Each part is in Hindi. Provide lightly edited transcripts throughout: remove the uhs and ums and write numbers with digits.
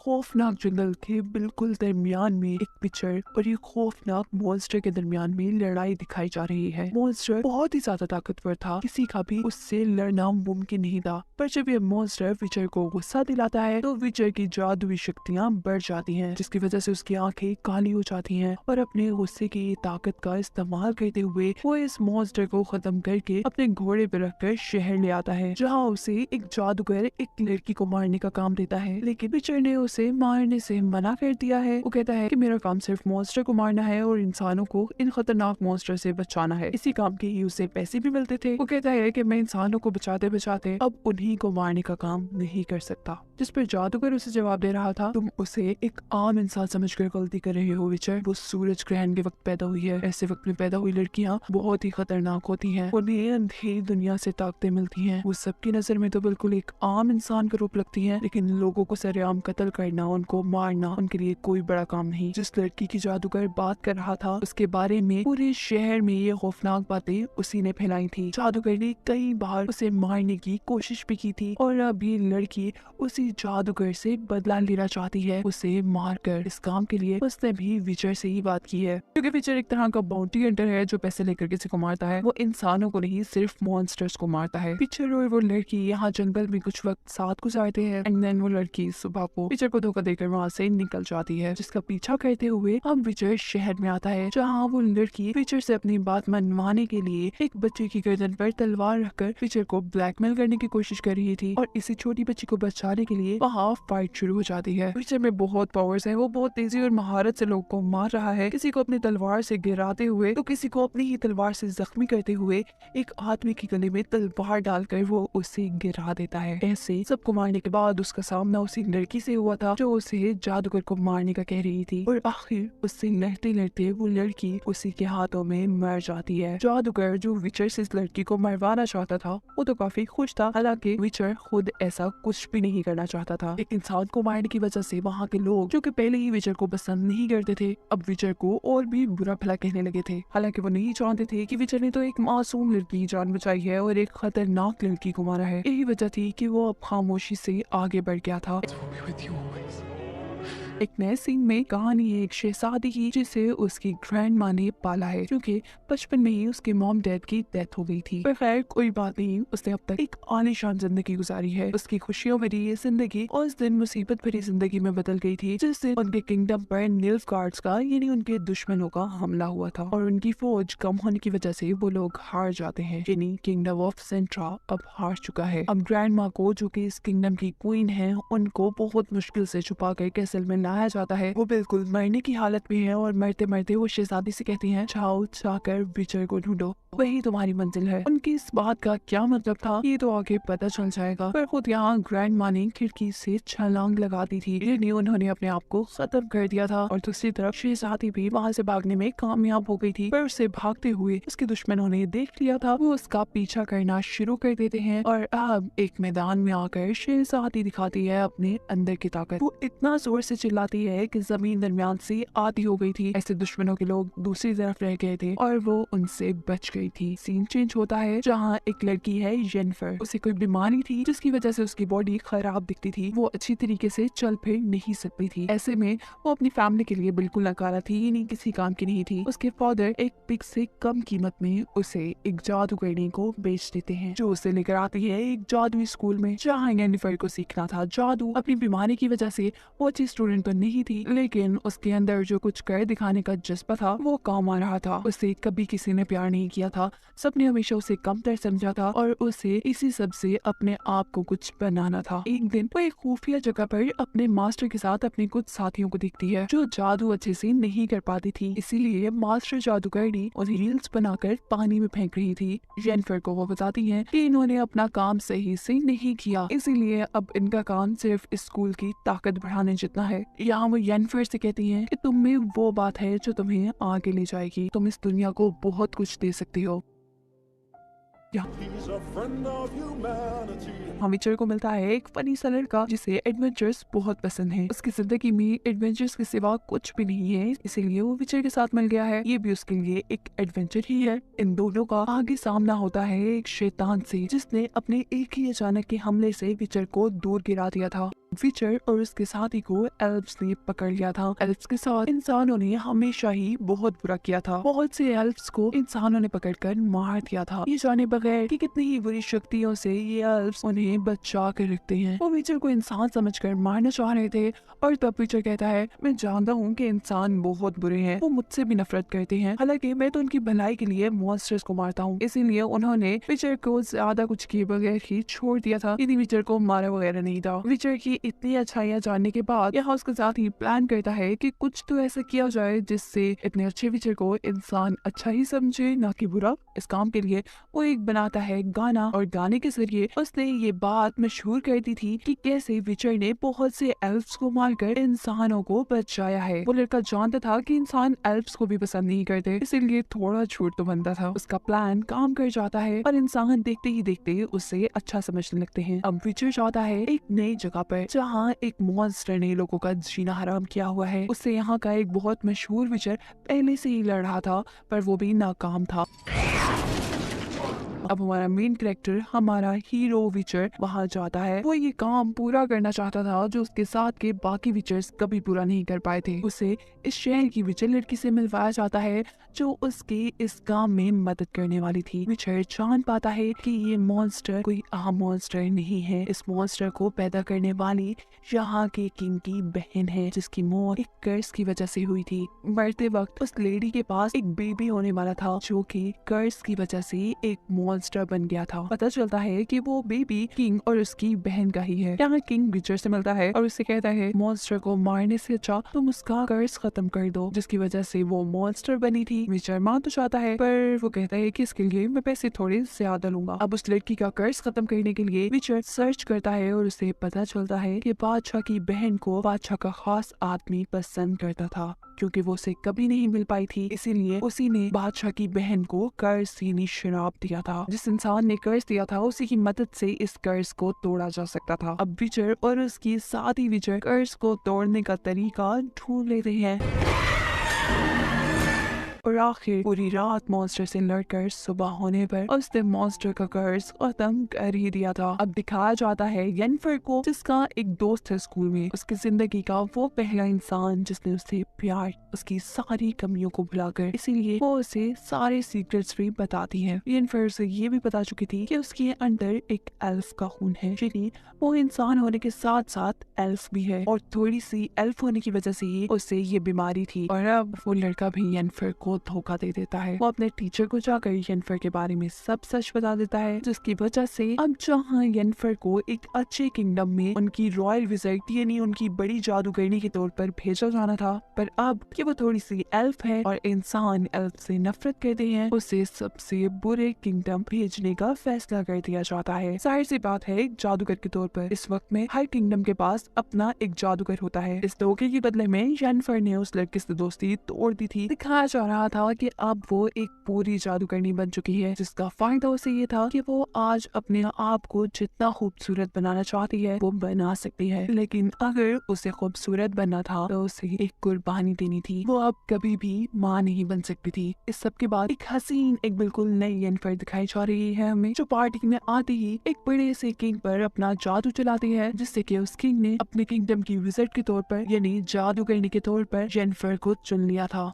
खौफनाक जंगल के बिल्कुल दरमियान में एक विचर और एक खौफनाक मॉन्स्टर के दरमियान में लड़ाई दिखाई जा रही है। मॉन्स्टर बहुत ही ज्यादा ताकतवर था, किसी का भी उससे लड़ना मुमकिन नहीं था। पर जब ये मॉन्स्टर विचर को गुस्सा दिलाता है तो विचर की जादुई शक्तियाँ बढ़ जाती हैं, जिसकी वजह से उसकी आंखें काली हो जाती हैं और अपने गुस्से की ताकत का इस्तेमाल करते हुए वो इस मॉन्स्टर को खत्म करके अपने घोड़े पर रखकर शहर ले आता है, जहाँ उसे एक जादूगर एक लड़की को मारने का काम देता है। लेकिन विचर ने उसे मारने से मना कर दिया है। वो कहता है कि मेरा काम सिर्फ मॉन्स्टर को मारना है और इंसानों को इन खतरनाक मॉन्स्टर से बचाना है। इसी काम के ही उसे पैसे भी मिलते थे। वो कहता है कि मैं इंसानों को बचाते बचाते अब उन्हीं को मारने का काम नहीं कर सकता। जिस पर जादूगर उसे जवाब दे रहा था, तुम उसे एक आम इंसान समझकर गलती कर रहे हो विचर। वो सूरज ग्रहण के वक्त पैदा हुई है। ऐसे वक्त में पैदा हुई लड़कियाँ बहुत ही खतरनाक होती हैं। उन्हें अंधेरी दुनिया से ताकतें मिलती हैं। वो सबकी नजर में तो बिल्कुल एक आम इंसान का रूप लगती है, लेकिन लोगों को सरेआम कत्ल करना, उनको मारना उनके लिए कोई बड़ा काम नहीं। जिस लड़की की जादूगर बात कर रहा था उसके बारे में पूरे शहर में ये खौफनाक बातें उसी ने फैलाई थी। जादूगर ने कई बार उसे मारने की कोशिश भी की थी और अब ये लड़की उसी जादूगर से बदला लेना चाहती है, उसे मारकर। इस काम के लिए उसने भी विचर से ही बात की है, क्योंकि विचर एक तरह का बाउंटी हंटर है जो पैसे लेकर किसी को मारता है। वो इंसानों को नहीं, सिर्फ मॉन्स्टर्स को मारता है। विचर और वो लड़की यहाँ जंगल में कुछ वक्त साथ गुजारते हैं एंड देन वो लड़की सुबह को विचर को धोखा देकर वहाँ से निकल जाती है, जिसका पीछा करते हुए अब विचर शहर में आता है, जहाँ वो लड़की विचर से अपनी बात मनवाने के लिए एक बच्चे की गर्दन पर तलवार रखकर विचर को ब्लैकमेल करने की कोशिश कर रही थी। और इसी छोटी बच्ची को बचाने के लिए वहाँ फाइट शुरू हो जाती है। विचर में बहुत पावर्स है, वो बहुत तेजी और महारत से लोगों को मार रहा है, किसी को अपनी तलवार से गिराते हुए तो किसी को अपनी ही तलवार से जख्मी करते हुए एक आदमी के गले में तलवार डालकर वो उसे गिरा देता है। ऐसे सबको मारने के बाद उसका सामना उसी लड़की से हुआ था जो उसे जादूगर को मारने का कह रही थी, और आखिर उससे लड़ते लड़ते वो लड़की उसी के हाथों में मर जाती है। जादूगर जो विचर से इस लड़की को मरवाना चाहता था वो तो काफी खुश था, हालांकि विचर खुद ऐसा कुछ भी नहीं करना चाहता था। एक इंसान को मारने की वजह से वहाँ के लोग जो कि पहले ही विचर को पसंद नहीं करते थे, अब विचर को और भी बुरा भला कहने लगे थे। हालांकि वो नहीं चाहते थे कि विचर ने तो एक मासूम लड़की की जान बचाई है और एक खतरनाक लड़की को मारा है। यही वजह थी कि वो अब खामोशी से आगे बढ़ गया था। एक नए सीन में कहानी है एक शहजादी की जिसे उसकी ग्रैंड माँ ने पाला है, क्योंकि बचपन में ही उसके मॉम डैड की डेथ हो गई थी। पर खैर कोई बात नहीं, उसने अब तक एक आलीशान जिंदगी गुजारी है। उसकी खुशियों भरी ये जिंदगी उस दिन मुसीबत भरी जिंदगी में बदल गई थी जिस दिन उनके किंगडम पर निल्फगार्ड्स का यानी उनके दुश्मनों का हमला हुआ था और उनकी फौज कम होने की वजह से वो लोग हार जाते हैं, यानी किंगडम ऑफ सेंट्रा अब हार चुका है। अब ग्रैंड माँ को, जो की इस किंगडम की क्वीन है, उनको बहुत मुश्किल से छुपा कर कैसल में लाया जाता है। वो बिल्कुल मरने की हालत में है और मरते मरते वो शहजादी से कहती हैं, जाओ जाकर विचर को ढूंढो, वही तुम्हारी मंजिल है। उनकी इस बात का क्या मतलब था ये तो आगे पता चल जाएगा। पर खुद यहाँ ग्रैंड माँ ने खिड़की से छलांग लगा दी थी, यानी उन्होंने अपने आप को खत्म कर दिया था। और दूसरी तरफ शहजादी भी वहाँ से भागने में कामयाब हो गई थी, पर उसे भागते हुए उसके दुश्मनों ने देख लिया था। वो उसका पीछा करना शुरू कर देते हैं और अब एक मैदान में आकर शहजादी दिखाती है अपने अंदर की ताकत। वो इतना जोर से चिल्लाती है कि जमीन दरमियान से आधी हो गई थी। ऐसे दुश्मनों के लोग दूसरी तरफ रह गए थे और वो उनसे बच गई थी। सीन चेंज होता है जहाँ एक लड़की है जेनिफर, उसे कोई बीमारी थी जिसकी वजह से उसकी बॉडी खराब दिखती थी, वो अच्छी तरीके से चल फिर नहीं सकती थी। ऐसे में वो अपनी फैमिली के लिए बिल्कुल नकारा थी, यानी किसी काम की नहीं थी। उसके फादर एक पिग से कम कीमत में उसे एक जादूगरनी को बेच देते हैं, जो उसे लेकर आती है एक जादुई स्कूल में जहाँ जेनिफर को सीखना था जादू। अपनी बीमारी की वजह से वो अच्छी स्टूडेंट तो नहीं थी, लेकिन उसके अंदर जो कुछ कर दिखाने का जज्बा था वो काम आ रहा था। उसे कभी किसी ने प्यार नहीं किया था, सबने हमेशा उसे कमतर समझा था और उसे इसी सब से अपने आप को कुछ बनाना था। एक दिन वो एक खुफिया जगह पर अपने मास्टर के साथ अपने कुछ साथियों को दिखती है जो जादू अच्छे से नहीं कर पाती थी, इसीलिए मास्टर जादूगरनी उन्हें रील्स बनाकर पानी में फेंक रही थी। जेनिफर को वो बताती है कि इन्होंने अपना काम सही से नहीं किया, इसीलिए अब इनका काम सिर्फ स्कूल की ताकत बढ़ाने जितना है। यहाँ वो जेनिफर से कहती है कि तुम में वो बात है जो तुम्हें आगे ले जाएगी, तुम इस दुनिया को बहुत कुछ दे सकती हो। हम विचर को मिलता है एक फनी सा लड़का जिसे एडवेंचर्स बहुत पसंद है। उसकी जिंदगी में एडवेंचर्स के सिवा कुछ भी नहीं है, इसीलिए वो विचर के साथ मिल गया है। ये भी उसके लिए एक एडवेंचर ही है। इन दोनों का आगे सामना होता है एक शैतान से, जिसने अपने एक ही अचानक के हमले से विचर को दूर गिरा दिया था। विचर और उसके साथी को एल्फ्स ने पकड़ लिया था। एल्फ्स के साथ इंसानों ने हमेशा ही बहुत बुरा किया था। बहुत से एल्फ्स को इंसानों ने पकड़कर मार दिया था, ये जाने बगैर कि कितनी ही बुरी शक्तियों से ये एल्फ्स उन्हें बचा कर रखते हैं। वो विचर को इंसान समझकर मारना चाह रहे थे और तब विचर कहता है, मैं जानता हूँ कि इंसान बहुत बुरे हैं, वो मुझसे भी नफरत करते हैं, हालांकि मैं तो उनकी भलाई के लिए मॉन्स्टर्स को मारता हूँ। इसीलिए उन्होंने विचर को ज्यादा कुछ किए बगैर ही छोड़ दिया था, यदि विचर को मारा वगैरह नहीं था। विचर की इतनी अच्छाइयाँ जानने के बाद यहाँ उसके साथ ही प्लान करता है कि कुछ तो ऐसा किया जाए जिससे इतने अच्छे विचर को इंसान अच्छा ही समझे, ना कि बुरा। इस काम के लिए वो एक बनाता है गाना, और गाने के जरिए उसने ये बात मशहूर कर दी थी कि कैसे विचर ने बहुत से एल्फ्स को मारकर इंसानों को बचाया है। वो लड़का जानता था कि इंसान एल्फ्स को भी पसंद नहीं करते, इसीलिए थोड़ा झूठ तो बनता था। उसका प्लान काम कर जाता है और इंसान देखते ही देखते उसे अच्छा समझने लगते हैं। अब विचर जाता है एक नई जगह पर जहाँ एक मॉन्स्टर ने लोगों का जीना हराम किया हुआ है। उससे यहाँ का एक बहुत मशहूर विचर पहले से ही लड़ रहा था, पर वो भी नाकाम था। अब हमारा मेन कैरेक्टर, हमारा हीरो विचर वहाँ जाता है। वो ये काम पूरा करना चाहता था जो उसके साथ के बाकी विचर्स कभी पूरा नहीं कर पाए थे। उसे इस शहर की विचर लड़की से मिलवाया जाता है जो उसके इस काम में मदद करने वाली थी। विचर जान पाता है कि ये मॉन्स्टर कोई आम मॉन्स्टर नहीं है। इस मॉन्स्टर को पैदा करने वाली यहाँ के किंग की बहन है, जिसकी मौत एक कर्स की वजह से हुई थी। मरते वक्त उस लेडी के पास एक बेबी होने वाला था जो कि कर्स की वजह से एक मॉन्स्टर बन गया था। पता चलता है कि वो बेबी किंग और उसकी बहन का ही है। यहाँ किंग विचर से मिलता है और उससे कहता है, मॉन्स्टर को मारने से अच्छा तुम उसका कर्स खत्म कर दो, जिसकी वजह से वो मॉन्स्टर बनी थी। विचर मान तो चाहता है, पर वो कहता है कि इसके लिए मैं पैसे थोड़े ज्यादा लूंगा। अब उस लड़की का कर्स खत्म करने के लिए विचर सर्च करता है और उसे पता चलता है कि बादशाह की बहन को बादशाह का खास आदमी पसंद करता था। क्योंकि वो उसे कभी नहीं मिल पाई थी, इसीलिए उसी ने बादशाह की बहन को कर्ज यानी शराब दिया था। जिस इंसान ने कर्ज दिया था उसी की मदद से इस कर्ज को तोड़ा जा सकता था। अब विचर और उसकी साथी विचर कर्ज को तोड़ने का तरीका ढूंढ लेते हैं और आखिर पूरी रात मॉन्स्टर से लड़कर सुबह होने पर उसने मॉन्स्टर का कर्ज खत्म कर ही दिया था। अब दिखाया जाता है येनफर को, जिसका एक दोस्त है स्कूल में, उसकी जिंदगी का वो पहला इंसान जिसने उससे प्यार, उसकी सारी कमियों को भुलाकर, इसीलिए वो उसे सारे सीक्रेट्स भी बताती है। येनफर उसे ये भी बता चुकी थी कि उसके अंदर एक एल्फ का खून है, यानी वो इंसान होने के साथ साथ एल्फ भी है, और थोड़ी सी एल्फ होने की वजह से ही उसे ये बीमारी थी। और अब वो लड़का भी येनफर को धोखा दे देता है। वो अपने टीचर को जाकर येनफर के बारे में सब सच बता देता है, जिसकी वजह से अब जहाँ येनफर को एक अच्छे किंगडम में उनकी रॉयल विजिट यानी उनकी बड़ी जादूगरनी के तौर पर भेजा जाना था, पर अब कि वो थोड़ी सी एल्फ है और इंसान एल्फ से नफरत करते हैं, उसे सबसे बुरे किंगडम भेजने का फैसला कर दिया जाता है। जाहिर सी बात है, एक जादूगर के तौर पर इस वक्त में हर किंगडम के पास अपना एक जादूगर होता है। इस धोखे के बदले में येनफर ने उस लड़के से दोस्ती तोड़ दी थी। दिखाया जा रहा था कि अब वो एक पूरी जादूगरनी बन चुकी है, जिसका फायदा उसे ये था कि वो आज अपने आप को जितना खूबसूरत बनाना चाहती है वो बना सकती है, लेकिन अगर उसे खूबसूरत बनना था तो उसे एक कुर्बानी देनी थी। वो अब कभी भी माँ नहीं बन सकती थी। इस सब के बाद एक हसीन, एक बिल्कुल नई येनफर दिखाई जा रही है हमें, जो पार्टी में आते ही एक बड़े से किंग पर अपना जादू चलाती है, जिससे कि उस किंग ने अपने किंगडम की विजिट के तौर पर यानी जादूगरनी के तौर पर येनफर को चुन लिया था।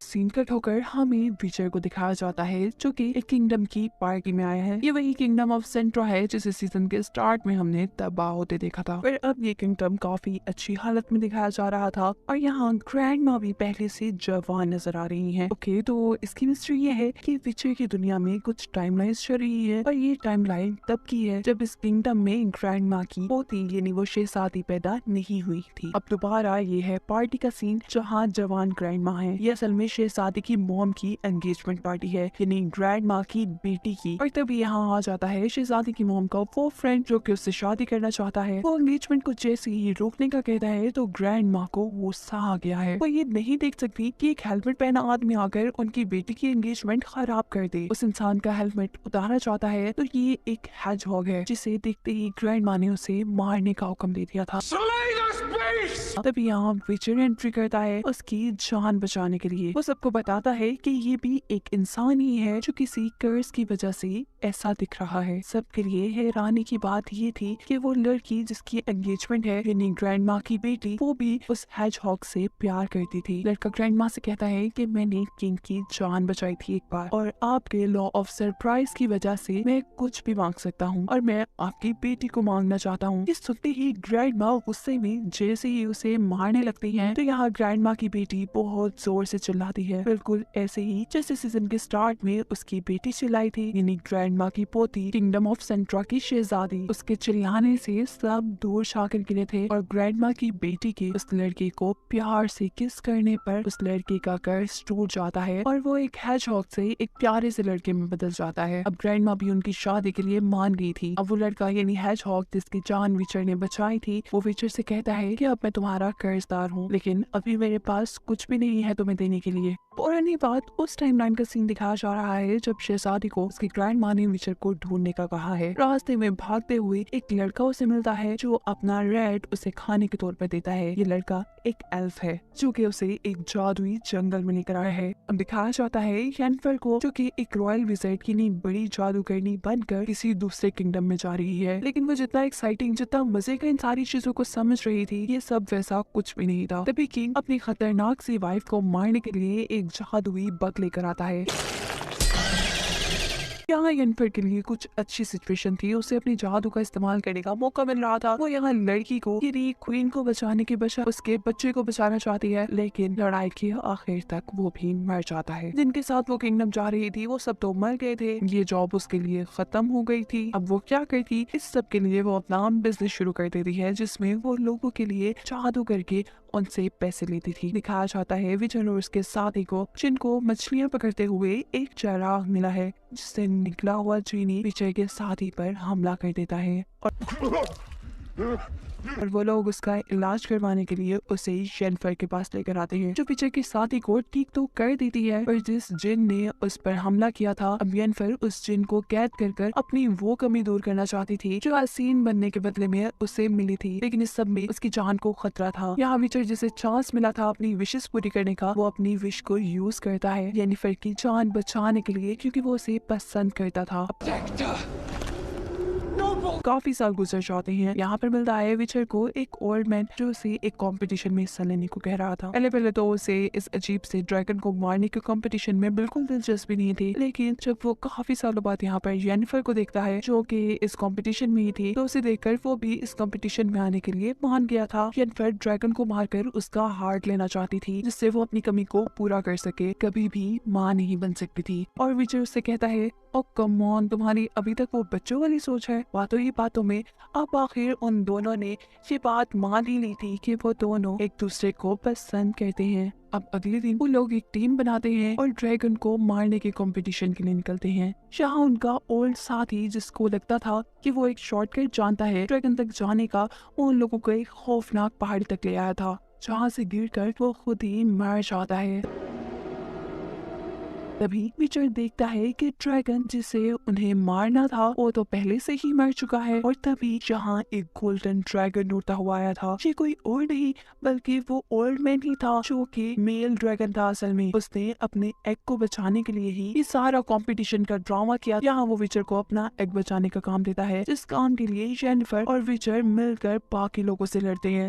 सीन कट होकर हमें विचर को दिखाया जाता है जो कि एक किंगडम की पार्टी में आया है। ये वही किंगडम ऑफ सेंट्रा है जिसे सीजन के स्टार्ट में हमने तबाह होते देखा था, पर अब ये किंगडम काफी अच्छी हालत में दिखाया जा रहा था और यहाँ ग्रैंडमा भी पहले से जवान नजर आ रही है। ओके, तो इसकी मिस्ट्री ये है कि विचर की दुनिया में कुछ टाइमलाइंस चल रही है और ये टाइमलाइन तब की है जब इस किंगडम में ग्रैंडमा की पोती यानी वो शहजादी पैदा नहीं हुई थी। अब दोबारा ये है पार्टी का सीन जहाँ जवान ग्रैंडमा है। ये असल में शहजादी की मॉम की एंगेजमेंट पार्टी है, यानी ग्रैंड माँ की बेटी की। और तभी यहाँ आ जाता है शहजादी की मॉम का वो फ्रेंड जो कि उससे शादी करना चाहता है। वो एंगेजमेंट को जैसे ही रोकने का कहता है तो ग्रैंड माँ को गुस्सा आ गया है। वो ये नहीं देख सकती कि एक हेलमेट पहना आदमी आकर उनकी बेटी की एंगेजमेंट खराब कर दे। उस इंसान का हेलमेट उतारना चाहता है तो ये एक हेजहॉग है, जिसे देखते ही ग्रैंड माँ ने उसे मारने का हुक्म दे दिया था। तभी यहाँ विचर एंट्री करता है उसकी जान बचाने के लिए। वो सबको बताता है कि ये भी एक इंसान ही है जो किसी कर्ज की वजह से ऐसा दिख रहा है। सबके लिए हैरानी की बात ये थी कि वो लड़की जिसकी एंगेजमेंट है यानी ग्रैंड माँ की बेटी, वो भी उस हेजहॉग से प्यार करती थी। लड़का ग्रैंड माँ से कहता है कि मैंने किंग की जान बचाई थी एक बार, और आपके लॉ ऑफ सरप्राइज की वजह से मैं कुछ भी मांग सकता हूँ और मैं आपकी बेटी को मांगना चाहता हूँ। ये सुनते ही ग्रैंड माँ गुस्से में जैसे ही उसे मारने लगती है तो यहाँ ग्रैंड माँ की बेटी बहुत जोर से चिल्लाती है, बिल्कुल ऐसे ही जैसे सीजन के स्टार्ट में उसकी बेटी चिल्लाई थी, यानी ग्रैंड माँ की पोती किंगडम ऑफ सेंट्रा की शहजादी। उसके चिल्लाने से सब दूर जाकर गिरे थे और ग्रैंड माँ की बेटी के उस लड़के को प्यार से किस करने पर उस लड़के का कर्ज टूट जाता है और वो एक हेजहॉग से एक प्यारे से लड़के में बदल जाता है। अब ग्रैंड माँ भी उनकी शादी के लिए मान गई थी। अब वो लड़का यानी हेजहॉग जिसकी जान विचर ने बचाई थी, वो विचर से कहता है कि अब मैं तुम्हारा कर्जदार हूँ, लेकिन अभी मेरे पास कुछ भी नहीं है तुम्हें देने के लिए। पुरानी बात उस टाइमलाइन का सीन दिखाया जा रहा है जब शहजादी को उसकी ग्रैंड माँ ने विचर को ढूंढने का कहा है। रास्ते में भागते हुए एक लड़का उसे मिलता है जो अपना रेड उसे खाने के तौर पर देता है। ये लड़का एक एल्फ है जो कि उसे एक जादुई जंगल में लेकर आया है। अब दिखाया जाता है येनिफर को जो कि एक रॉयल विजिट की नहीं बड़ी जादूगरनी बनकर किसी दूसरे किंगडम में जा रही है, लेकिन वो जितना एक्साइटिंग जितना मजे का इन सारी चीजों को समझ रही थी, ये सब वैसा कुछ भी नहीं था। तभी किंग अपनी खतरनाक सी वाइफ को मारने के लिए एक जादुई बग लेकर आता है। यहाँ येनिफर के लिए कुछ अच्छी सिचुएशन थी, उसे अपनी जादू का इस्तेमाल करने का मौका मिल रहा था। वो यहाँ लड़की को यानी क्वीन को बचाने के बजाय उसके बच्चे को बचाना चाहती है, लेकिन लड़ाई के आखिर तक वो भी मर जाता है। जिनके साथ वो किंगडम जा रही थी वो सब तो मर गए थे, ये जॉब उसके लिए खत्म हो गई थी। अब वो क्या करती, इस सब के लिए वो अपना बिजनेस शुरू कर देती है जिसमें वो लोगों के लिए जादू करके उनसे पैसे लेती थी। दिखाया जाता है विजय और उसके साथी को जिनको मछलियां पकड़ते हुए एक चराग मिला है जिससे निकला हुआ चीनी विजय के साथी पर हमला कर देता है और वो लोग उसका इलाज करवाने के लिए उसे येनिफर के पास लेकर आते हैं जो विजय के साथी को ठीक तो कर देती है, पर जिस जिन ने उस पर हमला किया था अब येनिफर उस जिन को कैद कर अपनी वो कमी दूर करना चाहती थी जो हसीन बनने के बदले में उसे मिली थी, लेकिन इस सब में उसकी जान को खतरा था। यहाँ विजय जिसे चांस मिला था अपनी विशेष पूरी करने का, वो अपनी विश को यूज करता है येनिफर की जान बचाने के लिए क्योंकि वो उसे पसंद करता था। काफी साल गुजर जाते हैं। यहाँ पर मिलता है विचर को एक ओल्ड मैन जो उसे एक कंपटीशन में हिस्सा लेने को कह रहा था। पहले तो उसे इस अजीब से ड्रैगन को मारने के कंपटीशन में बिल्कुल दिलचस्पी नहीं थी, लेकिन जब वो काफी सालों बाद यहाँ पर येनिफर को देखता है जो कि इस कंपटीशन में ही थी, तो उसे देखकर वो भी इस कंपटीशन में आने के लिए मान गया था। येनिफर ड्रैगन को मारकर उसका हार्ट लेना चाहती थी जिससे वो अपनी कमी को पूरा कर सके, कभी भी माँ नहीं बन सकती थी। और विजय उससे कहता है ओ कम ऑन, तुम्हारी अभी तक वो बच्चों वाली सोच है। बातों ही बातों में अब आखिर उन दोनों ने ये बात मान ही ली थी कि वो दोनों एक दूसरे को पसंद करते हैं। अब अगले दिन वो लोग एक टीम बनाते हैं और ड्रैगन को मारने के कंपटीशन के लिए निकलते हैं। यहाँ उनका ओल्ड साथी जिसको लगता था कि वो एक शॉर्टकट जानता है ड्रैगन तक जाने का, वो उन लोगों को एक खौफनाक पहाड़ी तक ले आया था जहाँ से गिरकर वो खुद ही मर जाता है। तभी विचर देखता है कि ड्रैगन जिसे उन्हें मारना था वो तो पहले से ही मर चुका है, और तभी जहाँ एक गोल्डन ड्रैगन उड़ता हुआ आया था, ये कोई और नहीं बल्कि वो ओल्ड मैन ही था जो कि मेल ड्रैगन था। असल में उसने अपने एग को बचाने के लिए ही ये सारा कंपटीशन का ड्रामा किया। यहाँ वो विचर को अपना एग बचाने का काम देता है जिस काम के लिए येनिफर और विचर मिलकर बाकी लोगों से लड़ते हैं।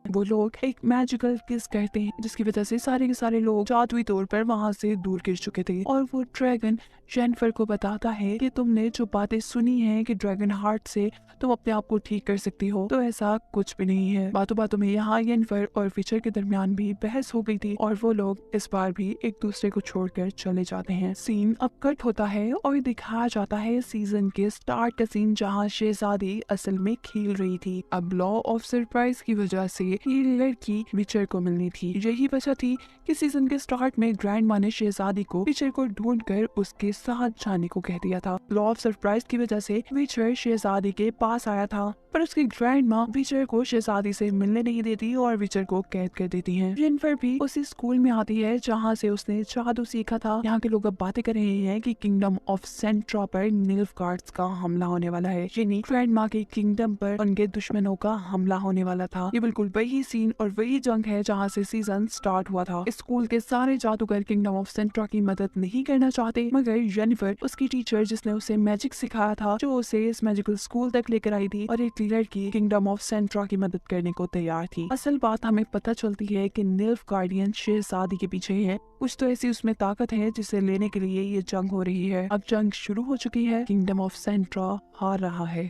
वो लोग एक मैजिकल किस करते हैं जिसकी वजह से सारे के सारे लोग जादुई तौर पर वहाँ से दूर गिर चुके थे, और वो ड्रैगन येनिफर को बताता है कि तुमने जो बातें सुनी हैं कि ड्रैगन हार्ट से तुम अपने आप को ठीक कर सकती हो, तो ऐसा कुछ भी नहीं है। बातों बातों में यहाँ येनिफर और विचर के दरमियान भी बहस हो गई थी और वो लोग इस बार भी एक दूसरे को छोड़कर चले जाते हैं। सीन अब कट होता है और दिखाया जाता है सीजन के स्टार्ट का सीन जहाँ शहजादी असल में खेल रही थी। अब लॉ ऑफ सरप्राइज की वजह से ये लड़की विचर को मिलनी थी। यही वजह थी कि सीजन के स्टार्ट में ग्रैंड माँ ने शहजादी को विचर को ढूंढकर उसके साथ जाने को कह दिया था। लॉ ऑफ सरप्राइज की वजह से विचर शहजादी के पास आया था पर उसकी ग्रैंड माँ विचर को शहजादी से मिलने नहीं देती और विचर को कैद कर देती है। जेनिफर भी उसी स्कूल में आती है जहाँ से उसने जादू सीखा था। यहाँ के लोग अब बातें कर रहे हैं कि किंगडम ऑफ सेंट्रा पर निल्फगार्ड्स का हमला होने वाला है, यानी ग्रैंड माँ के किंगडम पर उनके दुश्मनों का हमला होने वाला था। ये बिल्कुल वही सीन और वही जंग है जहाँ से सीजन स्टार्ट हुआ था। स्कूल के सारे जादूगर किंगडम ऑफ सेंट्रा की मदद नहीं करना चाहते, मगर जेनिफर उसकी टीचर जिसने उसे मैजिक सिखाया था, जो उसे इस मैजिकल स्कूल तक लेकर आई थी, और एक लड़की किंगडम ऑफ सेंट्रा की मदद करने को तैयार थी। असल बात हमें पता चलती है कि निल्फगार्डियन शहजादी के पीछे है। कुछ तो ऐसी उसमें ताकत है जिसे लेने के लिए ये जंग हो रही है। अब जंग शुरू हो चुकी है, किंगडम ऑफ सेंट्रा हार रहा है।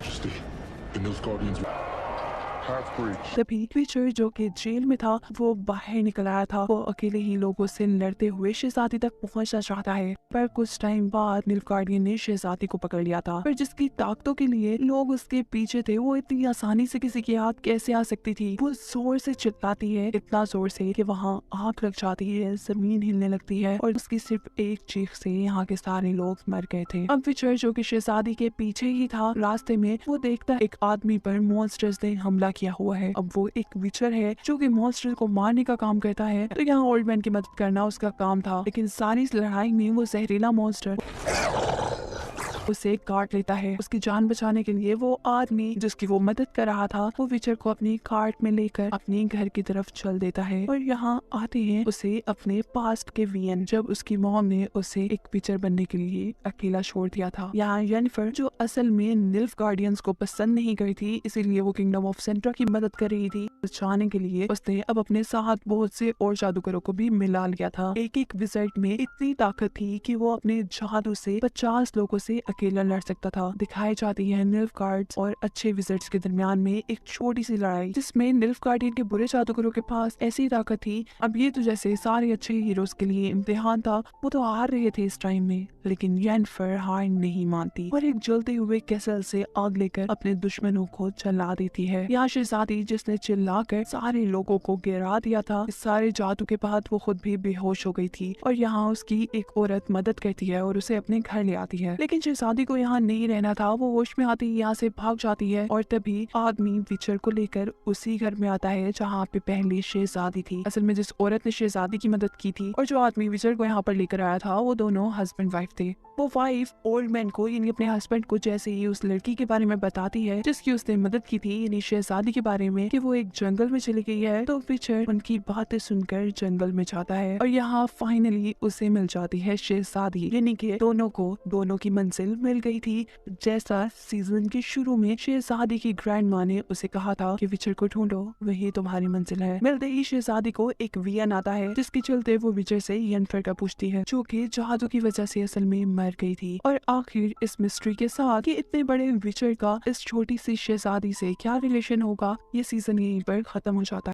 तभी विचर जो कि जेल में था वो बाहर निकल आया था। वो अकेले ही लोगों से लड़ते हुए शहजादी तक पहुंचना चाहता है, पर कुछ टाइम बाद निल्फगार्डियन ने शहजादी को पकड़ लिया था। पर जिसकी ताकतों के लिए लोग उसके पीछे थे, वो इतनी आसानी से किसी की हाथ कैसे आ सकती थी। वो जोर से चिल्लाती है, इतना जोर से कि वहाँ आग लग जाती है, जमीन हिलने लगती है, और उसकी सिर्फ एक चीख से यहाँ के सारे लोग मर गए थे। अब विचर जो कि शहजादी के पीछे ही था, रास्ते में वो देखता है एक आदमी पर मॉन्स्टर्स ने हमला किया हुआ है। अब वो एक विचर है जो कि मॉन्स्टर को मारने का काम करता है, तो यहाँ ओल्ड मैन की मदद करना उसका काम था। लेकिन सारी इस लड़ाई में वो जहरीला मॉन्स्टर उसे काट लेता है। उसकी जान बचाने के लिए वो आदमी जिसकी वो मदद कर रहा था, वो विचर को अपनी कार्ट में लेकर अपने घर की तरफ चल देता है। और यहाँ आते हैं उसे अपने पास्ट के वीएन, जब उसकी मॉम ने उसे एक विचर बनने के लिए अकेला छोड़ दिया था। यहाँ जेनिफर जो असल में निल्फगार्डियंस को पसंद नहीं करती थी, इसीलिए वो किंगडम ऑफ सेंट्रा की मदद कर रही थी। बचाने के लिए उसने अब अपने साथ बहुत से और जादूगरों को भी मिला लिया था। एक एक विजर्ड में इतनी ताकत थी कि वो अपने जादू से 50 लोगों से अकेला लड़ सकता था। दिखाई जाती है निल्फगार्ड्स और अच्छे विजर्ड्स के दरमियान में एक छोटी सी लड़ाई, जिसमें निल्फगार्डियन के बुरे जादूगरों के पास ऐसी ताकत थी। अब ये तो जैसे सारे अच्छे हीरोज के लिए इम्तिहान था, वो तो हार रहे थे इस टाइम में, लेकिन जेनिफर हार नहीं मानती और एक जलते हुए कैसल से आग लेकर अपने दुश्मनों को जला देती है। यहाँ शहजादी जिसने चिल्लाकर सारे लोगों को गिरा दिया था, इस सारे जादू के बाद वो खुद भी बेहोश हो गई थी, और यहाँ उसकी एक औरत मदद करती है और उसे अपने घर ले आती है। लेकिन शहजादी को यहाँ नहीं रहना था, वो होश में आती यहाँ से भाग जाती है, और तभी आदमी विचर को लेकर उसी घर में आता है जहाँ पे पहले शहजादी थी। असल में जिस औरत ने शहजादी की मदद की थी और जो आदमी विचर को यहाँ पर लेकर आया था, वो दोनों हस्बैंड वाइफ थे। वो वाइफ ओल्ड मैन को यानी अपने हस्बैंड को जैसे ही उस लड़की के बारे में बताती है जिसकी उसने मदद की थी, यानी शहजादी के बारे में, कि वो एक जंगल में चली गई है, तो विचर उनकी बातें सुनकर जंगल में जाता है और यहाँ फाइनली उसे मिल जाती है शहजादी, यानी कि दोनों को दोनों की मंजिल मिल गई थी। जैसा सीजन के शुरू में शहजादी की ग्रैंड माँ ने उसे कहा था कि विचर को ढूंढो, वही तुम्हारी मंजिल है। मिलते ही शहजादी को एक वियन आता है, जिसके चलते वो विचर से येनिफर का पूछती है, जो कि जादू की वजह से असल में मर गई थी। और आखिर इस मिस्ट्री के साथ कि इतने बड़े विचर का इस छोटी सी शहजादी से क्या रिलेशन होगा, ये सीजन यहीं पर खत्म हो जाता है।